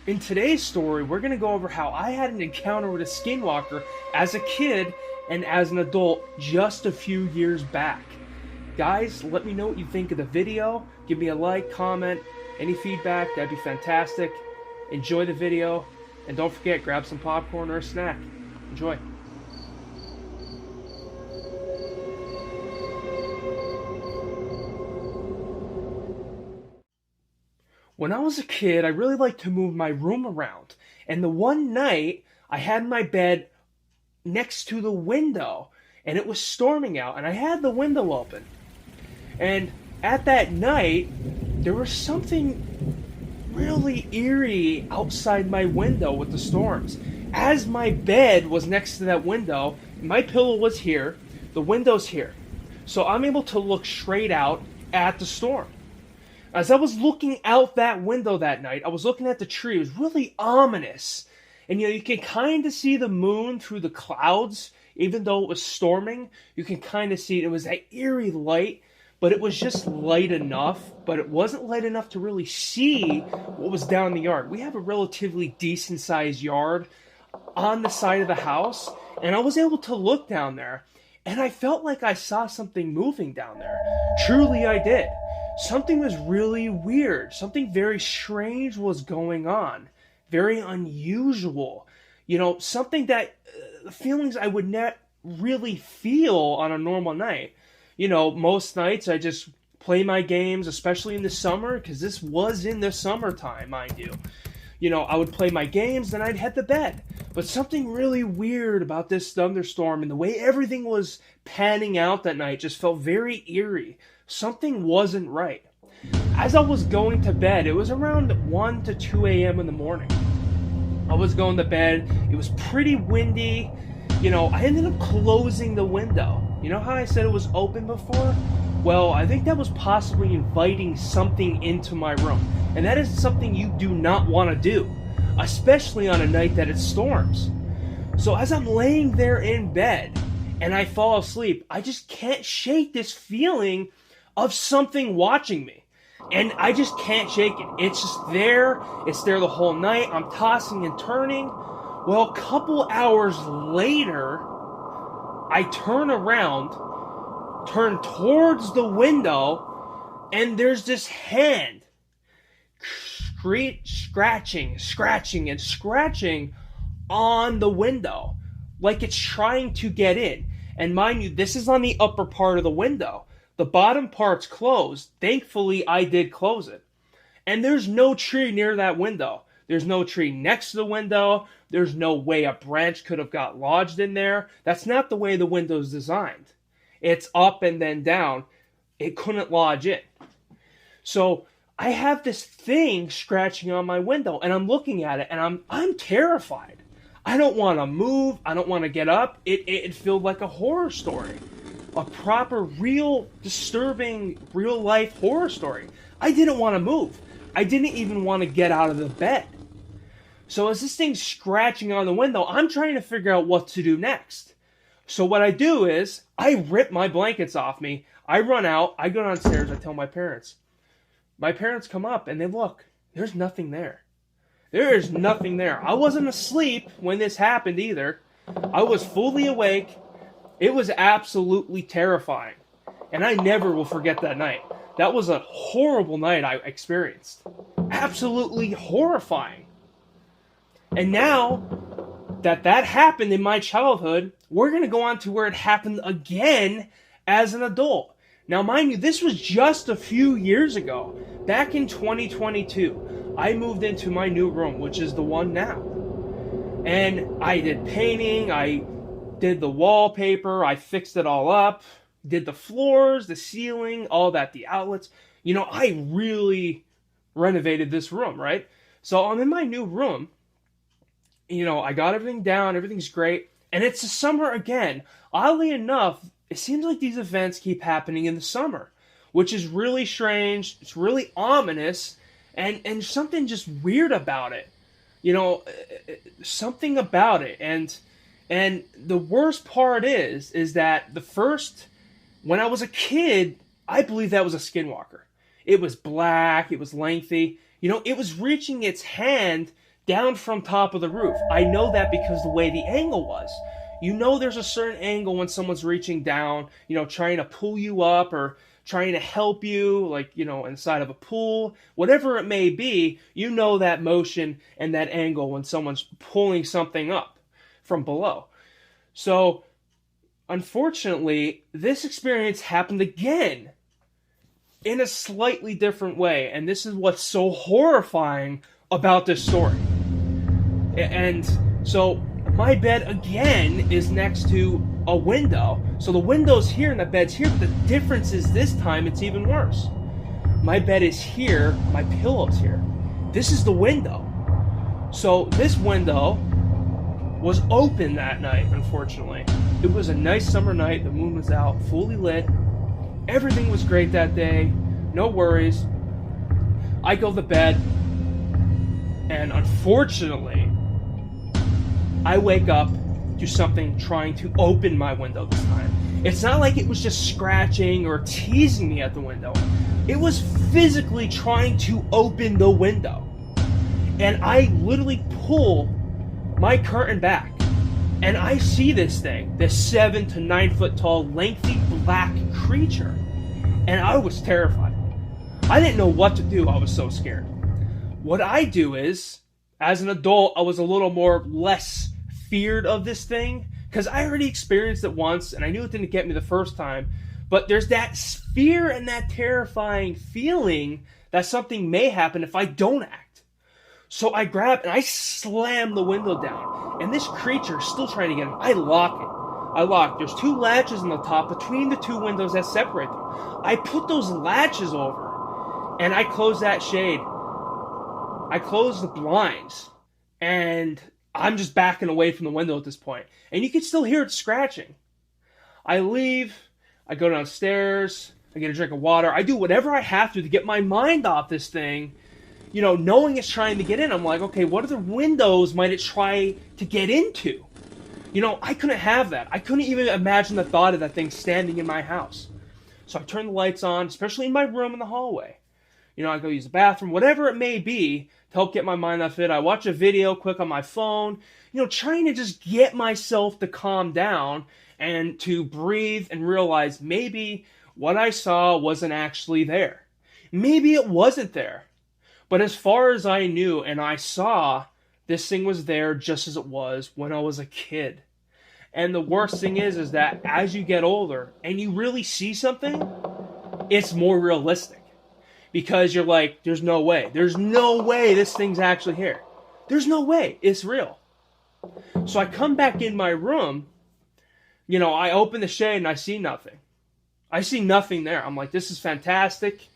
In today's story, we're going to go over how I had an encounter with a skinwalker as a kid and as an adult just a few years back. Guys, let me know what you think of the video. Give me a like, comment, any feedback, that'd be fantastic. Enjoy the video, and don't forget, grab some popcorn or a snack. Enjoy. When I was a kid, I really liked to move my room around. And the one night, I had my bed next to the window, and it was storming out, and I had the window open. And at that night, there was something really eerie outside my window with the storms. As my bed was next to that window, my pillow was here, the window's here. So I'm able to look straight out at the storm. As I was looking out that window that night, I was looking at the tree. It was really ominous. And you can kind of see the moon through the clouds, even though it was storming. You can kind of see it. It was that eerie light, but it was just light enough. But it wasn't light enough to really see what was down in the yard. We have a relatively decent sized yard on the side of the house, and I was able to look down there, and I felt like I saw something moving down there. Truly, I did. Something was really weird. Something very strange was going on. Very unusual. Something that feelings I would not really feel on a normal night. Most nights I just play my games, especially in the summer, because this was in the summertime, mind you. I would play my games, then I'd head to bed. But something really weird about this thunderstorm and the way everything was panning out that night just felt very eerie. Something wasn't right. As I was going to bed, it was around 1 to 2 a.m. in the morning. I was going to bed. It was pretty windy. I ended up closing the window. You know how I said it was open before? Well, I think that was possibly inviting something into my room. And that is something you do not want to do, especially on a night that it storms. So as I'm laying there in bed and I fall asleep, I just can't shake this feeling of something watching me. And I just can't shake it. It's just there. It's there the whole night. I'm tossing and turning. Well, a couple hours later, I turn around, turn towards the window, and there's this hand scratching and scratching on the window like it's trying to get in. And mind you, this is on the upper part of the window. The bottom part's closed. Thankfully, I did close it. And there's no tree near that window. There's no tree next to the window. There's no way a branch could have got lodged in there. That's not the way the window's designed. It's up and then down. It couldn't lodge in. So I have this thing scratching on my window, and I'm looking at it, and I'm terrified. I don't want to move. I don't want to get up. It felt like a horror story. A proper, real, disturbing, real-life horror story. I didn't want to move. I didn't even want to get out of the bed. So as this thing's scratching on the window, I'm trying to figure out what to do next. So what I do is, I rip my blankets off me, I run out, I go downstairs, I tell my parents. My parents come up and they look. There's nothing there. There is nothing there. I wasn't asleep when this happened either. I was fully awake. It was absolutely terrifying. And I never will forget that night. That was a horrible night I experienced. Absolutely horrifying. And now that happened in my childhood, we're going to go on to where it happened again as an adult. Now, mind you, this was just a few years ago. Back in 2022, I moved into my new room, which is the one now. And I did painting, I did the wallpaper, I fixed it all up, did the floors, the ceiling, all that, the outlets. I really renovated this room, right? So I'm in my new room. I got everything down, everything's great. And it's the summer again. Oddly enough, it seems like these events keep happening in the summer, which is really strange. It's really ominous, and something just weird about it. Something about it. And the worst part is that when I was a kid, I believe that was a skinwalker. It was black, it was lengthy. It was reaching its hand down from top of the roof. I know that because the way the angle was. You know there's a certain angle when someone's reaching down, trying to pull you up or trying to help you, like, inside of a pool, whatever it may be, you know that motion and that angle when someone's pulling something up from below. So, unfortunately, this experience happened again in a slightly different way, and this is what's so horrifying about this story. And so my bed again is next to a window. So the window's here and the bed's here, but the difference is this time it's even worse. My bed is here, my pillow's here. This is the window. So this window was open that night, unfortunately. It was a nice summer night, the moon was out, fully lit. Everything was great that day, no worries. I go to bed, and unfortunately, I wake up to something trying to open my window this time. It's not like it was just scratching or teasing me at the window. It was physically trying to open the window. And I literally pull my curtain back, and I see this thing, this 7 to 9 foot tall, lengthy black creature. And I was terrified. I didn't know what to do. I was so scared. What I do is, as an adult, I was a little more less feared of this thing because I already experienced it once and I knew it didn't get me the first time. But there's that fear and that terrifying feeling that something may happen if I don't act. So I grab and I slam the window down, and this creature is still trying to get in. I lock it. There's 2 latches on the top between the 2 windows that separate them. I put those latches over, and I close that shade. I close the blinds, and I'm just backing away from the window at this point. And you can still hear it scratching. I leave, I go downstairs, I get a drink of water, I do whatever I have to get my mind off this thing. Knowing it's trying to get in, I'm like, okay, what other windows might it try to get into? I couldn't have that. I couldn't even imagine the thought of that thing standing in my house. So I turn the lights on, especially in my room in the hallway. I go use the bathroom, whatever it may be, to help get my mind off it. I watch a video quick on my phone, trying to just get myself to calm down and to breathe and realize maybe what I saw wasn't actually there. Maybe it wasn't there. But as far as I knew and I saw, this thing was there just as it was when I was a kid. And the worst thing is that as you get older and you really see something, it's more realistic. Because you're like, there's no way. There's no way this thing's actually here. There's no way. It's real. So I come back in my room. I open the shade and I see nothing. I see nothing there. I'm like, this is fantastic.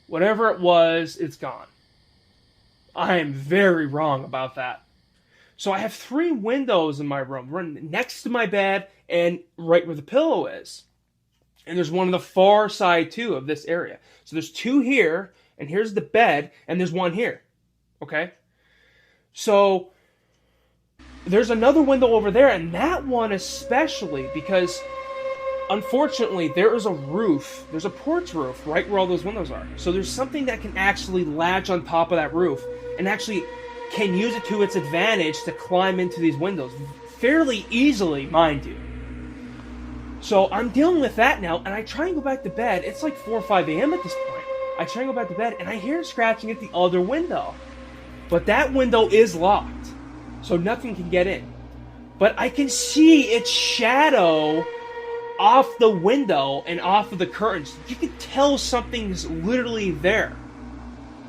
Whatever it was, it's gone. I am very wrong about that. So I have 3 windows in my room, one next to my bed and right where the pillow is. And there's one on the far side, too, of this area. So there's 2 here, and here's the bed, and there's 1 here. Okay? So there's another window over there, and that one especially, because unfortunately there is a roof, there's a porch roof right where all those windows are. So there's something that can actually latch on top of that roof and actually can use it to its advantage to climb into these windows fairly easily, mind you. So I'm dealing with that now, and I try and go back to bed. It's like 4 or 5 a.m. at this point. I try and go back to bed, and I hear it scratching at the other window. But that window is locked, so nothing can get in. But I can see its shadow off the window and off of the curtains. You can tell something's literally there.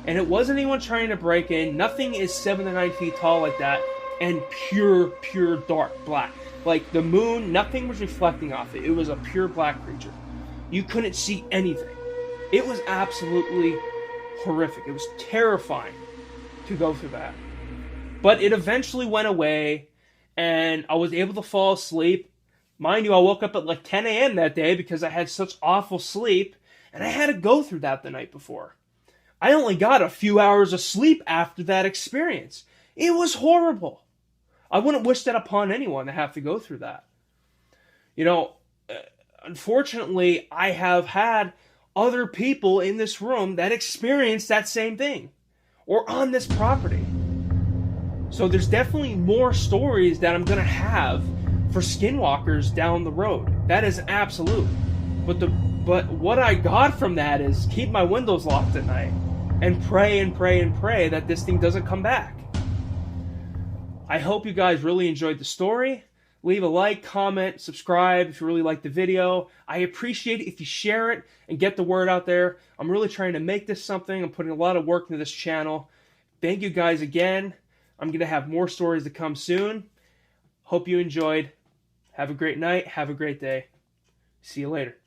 And it wasn't anyone trying to break in. Nothing is 7 to 9 feet tall like that, and pure dark black. Like the moon, nothing was reflecting off it. It was a pure black creature. You couldn't see anything. It was absolutely horrific. It was terrifying to go through that. But it eventually went away, and I was able to fall asleep. Mind you, I woke up at like 10 a.m. that day because I had such awful sleep, and I had to go through that the night before. I only got a few hours of sleep after that experience. It was horrible. I wouldn't wish that upon anyone to have to go through that. Unfortunately, I have had other people in this room that experienced that same thing, or on this property. So there's definitely more stories that I'm going to have for skinwalkers down the road. That is absolute. But what I got from that is keep my windows locked at night and pray and pray and pray that this thing doesn't come back. I hope you guys really enjoyed the story. Leave a like, comment, subscribe if you really like the video. I appreciate it if you share it and get the word out there. I'm really trying to make this something. I'm putting a lot of work into this channel. Thank you guys again. I'm going to have more stories to come soon. Hope you enjoyed. Have a great night. Have a great day. See you later.